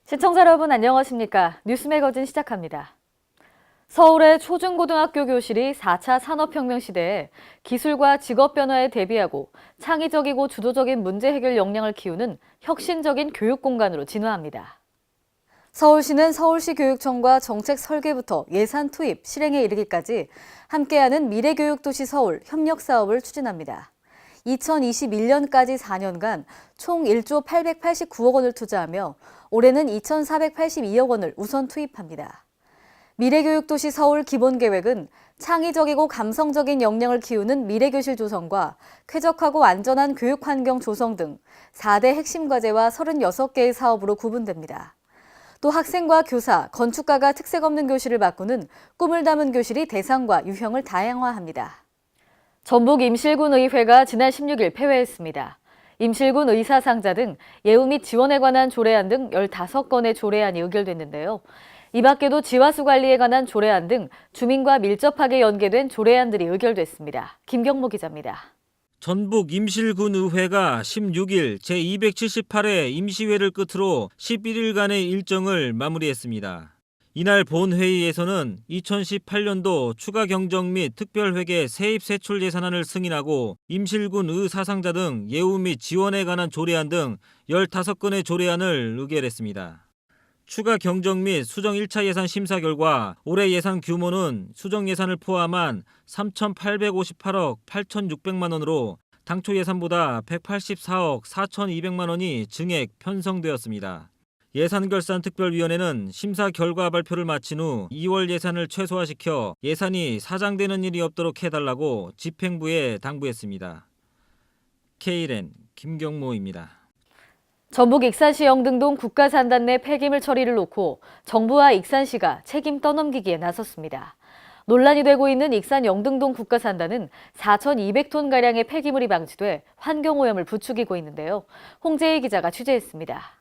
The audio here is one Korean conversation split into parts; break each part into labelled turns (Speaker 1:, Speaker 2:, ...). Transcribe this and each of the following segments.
Speaker 1: 시청자 여러분 안녕하십니까? 뉴스 매거진 시작합니다. 서울의 초중고등학교 교실이 4차 산업혁명 시대에 기술과 직업 변화에 대비하고 창의적이고 주도적인 문제 해결 역량을 키우는 혁신적인 교육 공간으로 진화합니다. 서울시는 서울시 교육청과 정책 설계부터 예산 투입, 실행에 이르기까지 함께하는 미래교육도시 서울 협력 사업을 추진합니다. 2021년까지 4년간 총 1조 889억 원을 투자하며 올해는 2,482억 원을 우선 투입합니다. 미래교육도시 서울 기본계획은 창의적이고 감성적인 역량을 키우는 미래교실 조성과 쾌적하고 안전한 교육환경 조성 등 4대 핵심 과제와 36개의 사업으로 구분됩니다. 또 학생과 교사, 건축가가 특색 없는 교실을 바꾸는 꿈을 담은 교실이 대상과 유형을 다양화합니다. 전북 임실군 의회가 지난 16일 폐회했습니다. 임실군 의사상자 등 예우 및 지원에 관한 조례안 등 15건의 조례안이 의결됐는데요. 이 밖에도 지하수 관리에 관한 조례안 등 주민과 밀접하게 연계된 조례안들이 의결됐습니다. 김경모 기자입니다.
Speaker 2: 전북 임실군 의회가 16일 제278회 임시회를 끝으로 11일간의 일정을 마무리했습니다. 이날 본회의에서는 2018년도 추가 경정 및 특별회계 세입 세출 예산안을 승인하고 임실군 의사상자 등 예우 및 지원에 관한 조례안 등 15건의 조례안을 의결했습니다. 추가 경정 및 수정 1차 예산 심사 결과 올해 예산 규모는 수정 예산을 포함한 3,858억 8,600만 원으로 당초 예산보다 184억 4,200만 원이 증액 편성되었습니다. 예산결산특별위원회는 심사 결과 발표를 마친 후 2월 예산을 최소화시켜 예산이 사장되는 일이 없도록 해달라고 집행부에 당부했습니다. K랜 김경모입니다.
Speaker 1: 전북 익산시 영등동 국가산단 내 폐기물 처리를 놓고 정부와 익산시가 책임 떠넘기기에 나섰습니다. 논란이 되고 있는 익산 영등동 국가산단은 4,200톤가량의 폐기물이 방치돼 환경오염을 부추기고 있는데요. 홍재희 기자가 취재했습니다.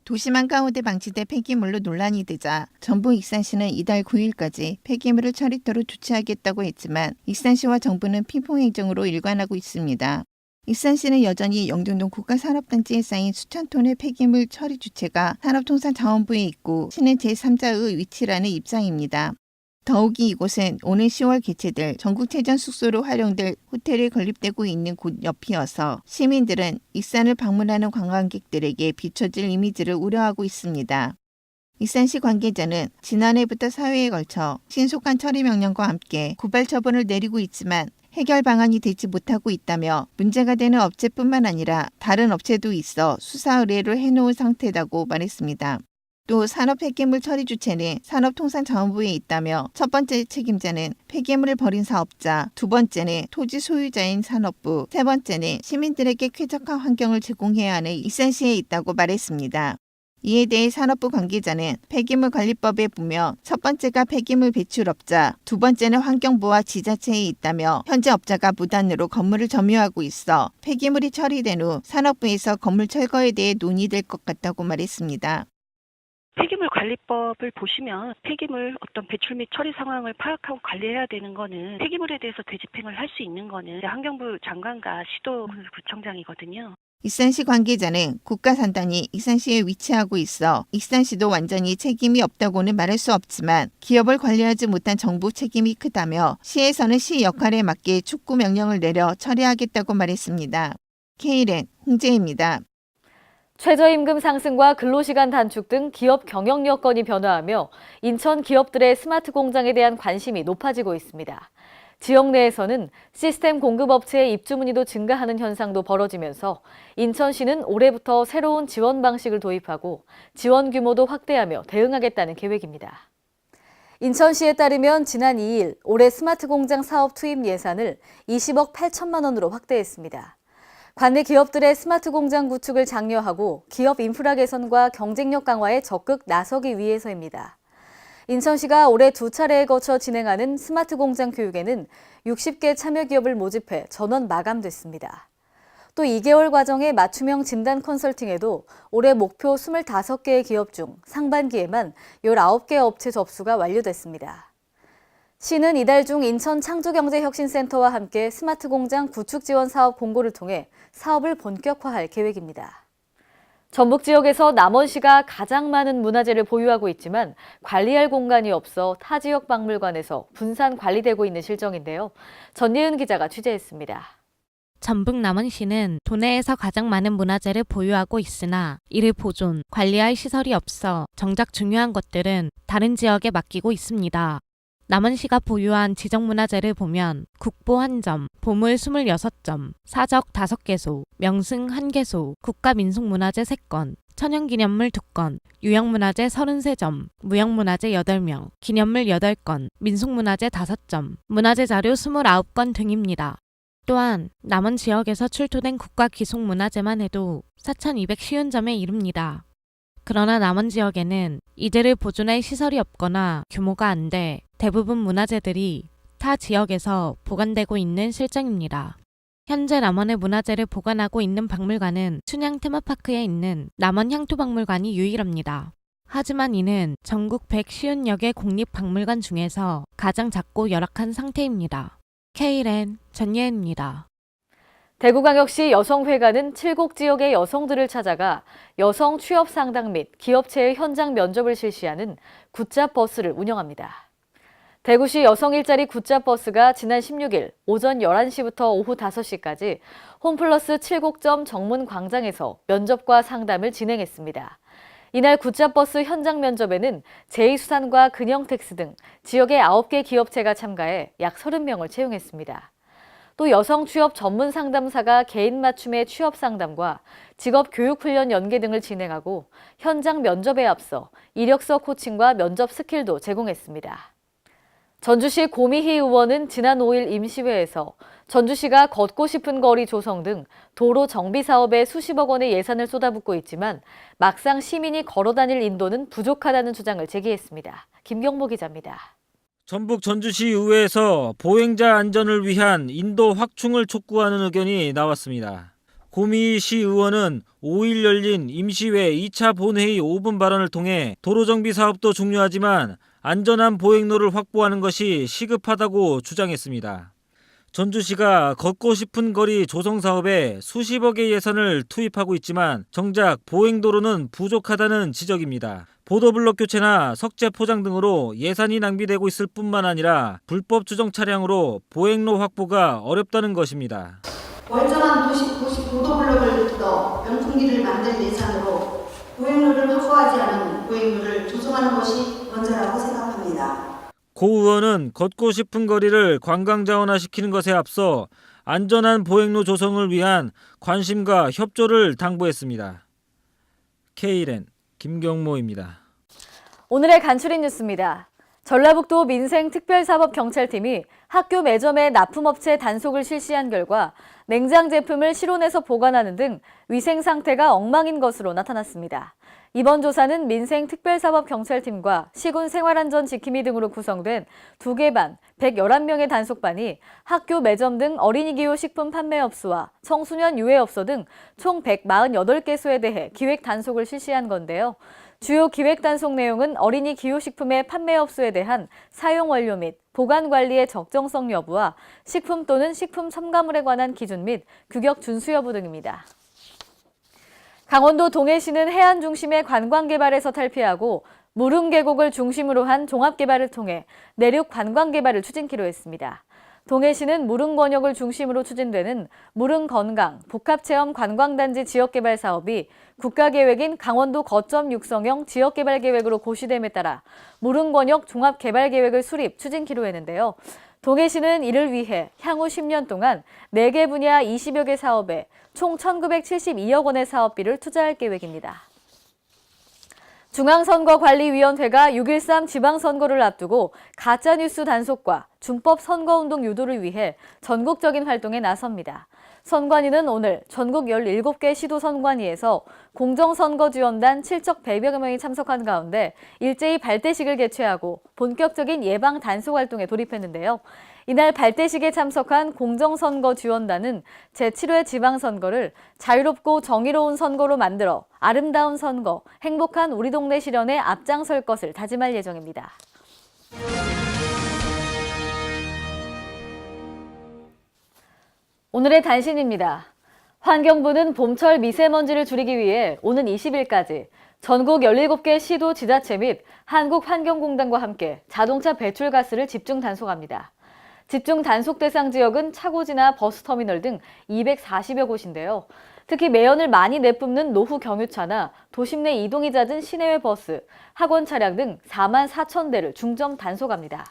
Speaker 3: 도심 한가운데 방치돼 폐기물로 논란이 되자 전북 익산시는 이달 9일까지 폐기물을 처리토록 조치하겠다고 했지만 익산시와 정부는 피풍행정으로 일관하고 있습니다. 익산시는 여전히 영등동 국가산업단지에 쌓인 수천 톤의 폐기물 처리 주체가 산업통상자원부에 있고 시는 제3자의 위치라는 입장입니다. 더욱이 이곳은 오는 10월 개최될 전국체전 숙소로 활용될 호텔에 건립되고 있는 곳 옆이어서 시민들은 익산을 방문하는 관광객들에게 비춰질 이미지를 우려하고 있습니다. 익산시 관계자는 지난해부터 사회에 걸쳐 신속한 처리 명령과 함께 고발 처분을 내리고 있지만 해결 방안이 되지 못하고 있다며 문제가 되는 업체뿐만 아니라 다른 업체도 있어 수사 의뢰를 해놓은 상태라고 말했습니다. 또 산업 폐기물 처리 주체는 산업통상자원부에 있다며 첫 번째 책임자는 폐기물을 버린 사업자, 두 번째는 토지 소유자인 산업부, 세 번째는 시민들에게 쾌적한 환경을 제공해야 하는 익산시에 있다고 말했습니다. 이에 대해 산업부 관계자는 폐기물관리법에 보면 첫 번째가 폐기물 배출업자, 두 번째는 환경부와 지자체에 있다며 현재 업자가 무단으로 건물을 점유하고 있어 폐기물이 처리된 후 산업부에서 건물 철거에 대해 논의될 것 같다고 말했습니다.
Speaker 4: 폐기물 관리법을 보시면 폐기물 어떤 배출 및 처리 상황을 파악하고 관리해야 되는 거는 폐기물에 대해서 되집행을 할 수 있는 거는 환경부 장관과 시도구청장이거든요.
Speaker 3: 익산시 관계자는 국가산단이 익산시에 위치하고 있어 익산시도 완전히 책임이 없다고는 말할 수 없지만 기업을 관리하지 못한 정부 책임이 크다며 시에서는 시 역할에 맞게 축구 명령을 내려 처리하겠다고 말했습니다. K랜 홍재입니다.
Speaker 1: 최저임금 상승과 근로시간 단축 등 기업 경영 여건이 변화하며 인천 기업들의 스마트 공장에 대한 관심이 높아지고 있습니다. 지역 내에서는 시스템 공급업체의 입주 문의도 증가하는 현상도 벌어지면서 인천시는 올해부터 새로운 지원 방식을 도입하고 지원 규모도 확대하며 대응하겠다는 계획입니다. 인천시에 따르면 지난 2일 올해 스마트 공장 사업 투입 예산을 20억 8천만 원으로 확대했습니다. 관내 기업들의 스마트 공장 구축을 장려하고 기업 인프라 개선과 경쟁력 강화에 적극 나서기 위해서입니다. 인천시가 올해 2차례에 거쳐 진행하는 스마트 공장 교육에는 60개 참여 기업을 모집해 전원 마감됐습니다. 또 2개월 과정의 맞춤형 진단 컨설팅에도 올해 목표 25개의 기업 중 상반기에만 19개 업체 접수가 완료됐습니다. 시는 이달 중 인천 창조경제혁신센터와 함께 스마트 공장 구축 지원 사업 공고를 통해 사업을 본격화할 계획입니다. 전북 지역에서 남원시가 가장 많은 문화재를 보유하고 있지만 관리할 공간이 없어 타 지역 박물관에서 분산 관리되고 있는 실정인데요. 전예은 기자가 취재했습니다.
Speaker 5: 전북 남원시는 도내에서 가장 많은 문화재를 보유하고 있으나 이를 보존, 관리할 시설이 없어 정작 중요한 것들은 다른 지역에 맡기고 있습니다. 남원시가 보유한 지정문화재를 보면 국보 1점, 보물 26점, 사적 5개소, 명승 1개소, 국가민속문화재 3건, 천연기념물 2건, 유형문화재 33점, 무형문화재 8명, 기념물 8건, 민속문화재 5점, 문화재 자료 29건 등입니다. 또한 남원 지역에서 출토된 국가기속문화재만 해도 4,250점에 이릅니다. 그러나 남원 지역에는 이들을 보존할 시설이 없거나 규모가 안 돼 대부분 문화재들이 타 지역에서 보관되고 있는 실정입니다. 현재 남원의 문화재를 보관하고 있는 박물관은 춘향 테마파크에 있는 남원 향토박물관이 유일합니다. 하지만 이는 전국 150여개 공립박물관 중에서 가장 작고 열악한 상태입니다. K랜 전예은입니다.
Speaker 1: 대구광역시 여성회관은 7곡 지역의 여성들을 찾아가 여성 취업 상담 및 기업체의 현장 면접을 실시하는 굿잡 버스를 운영합니다. 대구시 여성 일자리 굿잡 버스가 지난 16일 오전 11시부터 오후 5시까지 홈플러스 7곡점 정문 광장에서 면접과 상담을 진행했습니다. 이날 굿잡 버스 현장 면접에는 제2수산과 근영텍스 등 지역의 9개 기업체가 참가해 약 30명을 채용했습니다. 또 여성 취업 전문 상담사가 개인 맞춤의 취업 상담과 직업 교육 훈련 연계 등을 진행하고 현장 면접에 앞서 이력서 코칭과 면접 스킬도 제공했습니다. 전주시 고미희 의원은 지난 5일 임시회에서 전주시가 걷고 싶은 거리 조성 등 도로 정비 사업에 수십억 원의 예산을 쏟아붓고 있지만 막상 시민이 걸어다닐 인도는 부족하다는 주장을 제기했습니다. 김경모 기자입니다.
Speaker 2: 전북 전주시 의회에서 보행자 안전을 위한 인도 확충을 촉구하는 의견이 나왔습니다. 고미희 시 의원은 5일 열린 임시회 2차 본회의 5분 발언을 통해 도로정비 사업도 중요하지만 안전한 보행로를 확보하는 것이 시급하다고 주장했습니다. 전주시가 걷고 싶은 거리 조성 사업에 수십억의 예산을 투입하고 있지만 정작 보행도로는 부족하다는 지적입니다. 보도블록 교체나 석재 포장 등으로 예산이 낭비되고 있을 뿐만 아니라 불법 주정 차량으로 보행로 확보가 어렵다는 것입니다.
Speaker 6: 멀쩡한 도시 보도블록을 뜯어 명품기를 만들 예산으로 보행로를 확보하지 않은 보행로를 조성하는 것이 먼저라고 생각합니다.
Speaker 2: 고 의원은 걷고 싶은 거리를 관광 자원화시키는 것에 앞서 안전한 보행로 조성을 위한 관심과 협조를 당부했습니다. K랜 김경모입니다.
Speaker 1: 오늘의 간추린 뉴스입니다. 전라북도 민생특별사법경찰팀이 학교 매점에 납품업체 단속을 실시한 결과 냉장 제품을 실온에서 보관하는 등 위생 상태가 엉망인 것으로 나타났습니다. 이번 조사는 민생특별사법경찰팀과 시군생활안전 지킴이 등으로 구성된 2개 반, 111명의 단속반이 학교 매점 등 어린이 기호 식품 판매업소와 청소년 유해업소 등 총 148개소에 대해 기획 단속을 실시한 건데요. 주요 기획 단속 내용은 어린이 기호식품의 판매업소에 대한 사용 원료 및 보관 관리의 적정성 여부와 식품 또는 식품 첨가물에 관한 기준 및 규격 준수 여부 등입니다. 강원도 동해시는 해안 중심의 관광 개발에서 탈피하고 무릉 계곡을 중심으로 한 종합 개발을 통해 내륙 관광 개발을 추진키로 했습니다. 동해시는 무릉 권역을 중심으로 추진되는 무릉 건강 복합체험 관광단지 지역개발 사업이 국가계획인 강원도 거점 육성형 지역개발계획으로 고시됨에 따라 무릉 권역 종합개발계획을 수립 추진키로 했는데요. 동해시는 이를 위해 향후 10년 동안 4개 분야 20여 개 사업에 총 1,972억 원의 사업비를 투자할 계획입니다. 중앙선거관리위원회가 6.13 지방선거를 앞두고 가짜뉴스 단속과 준법 선거운동 유도를 위해 전국적인 활동에 나섭니다. 선관위는 오늘 전국 17개 시도 선관위에서 공정선거지원단 7척 100여 명이 참석한 가운데 일제히 발대식을 개최하고 본격적인 예방 단속 활동에 돌입했는데요. 이날 발대식에 참석한 공정선거지원단은 제7회 지방선거를 자유롭고 정의로운 선거로 만들어 아름다운 선거, 행복한 우리 동네 실현에 앞장설 것을 다짐할 예정입니다. 오늘의 단신입니다. 환경부는 봄철 미세먼지를 줄이기 위해 오는 20일까지 전국 17개 시도 지자체 및 한국환경공단과 함께 자동차 배출가스를 집중 단속합니다. 집중 단속 대상 지역은 차고지나 버스터미널 등 240여 곳인데요. 특히 매연을 많이 내뿜는 노후 경유차나 도심 내 이동이 잦은 시내외 버스, 학원 차량 등 4만 4천 대를 중점 단속합니다.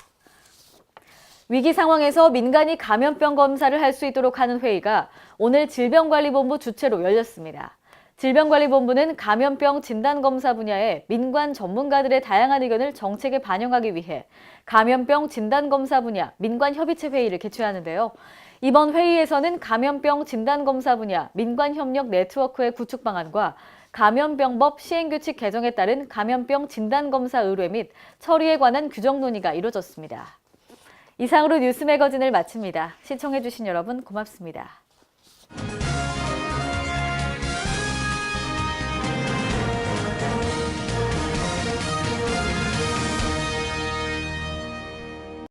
Speaker 1: 위기 상황에서 민간이 감염병 검사를 할 수 있도록 하는 회의가 오늘 질병관리본부 주최로 열렸습니다. 질병관리본부는 감염병 진단검사 분야의 민관 전문가들의 다양한 의견을 정책에 반영하기 위해 감염병 진단검사 분야 민관협의체 회의를 개최하는데요. 이번 회의에서는 감염병 진단검사 분야 민관협력 네트워크의 구축 방안과 감염병법 시행규칙 개정에 따른 감염병 진단검사 의뢰 및 처리에 관한 규정 논의가 이루어졌습니다. 이상으로 뉴스 매거진을 마칩니다. 시청해주신 여러분 고맙습니다.